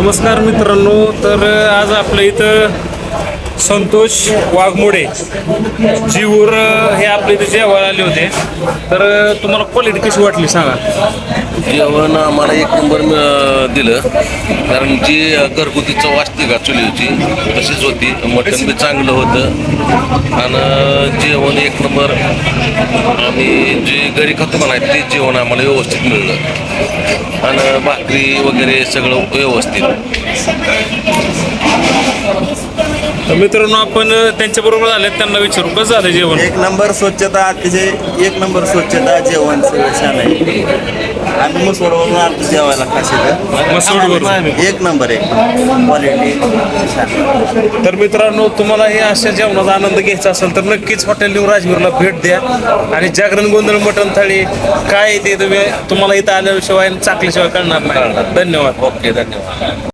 नमस्कार मित्रांनो. तर आज आपल्या इथं संतोष वाघमोडे जीवर हे आपल्या इथे जेवायला आले होते. तर तुम्हाला क्वालिटी कशी वाटली सांगा. जेवण आम्हाला एक नंबर दिलं, कारण जी घरगुती चव असते का चुलीची तशीच होती. मटण बी चांगलं होतं आणि जेवण एक नंबर. आम्ही जे घरी खातो का नाही ते जेवण आम्हाला व्यवस्थित मिळलं आणि भाकरी वगैरे सगळं व्यवस्थित. तर मित्रांनो आपण त्यांच्याबरोबर आले, त्यांना विचारू कसं झालं जेवण. एक नंबर स्वच्छता, अतिशय एक नंबर स्वच्छता, जेवण सगळं छान आहे. आम्ही मसवडवरून आलो जेवायला काशीला. मसवडवरून? एक नंबर क्वालिटी छान. तर मित्रांनो, तुम्हाला हे अशा जेवणाचा आनंद घ्यायचा असेल तर नक्कीच हॉटेल न्यू राजवीरला भेट द्या. आणि जागरण गोंधळ मटण थाळी काय ते तुम्हाला इथं आल्याशिवाय चाकल्याशिवाय कळणार नाही. धन्यवाद. ओके, धन्यवाद.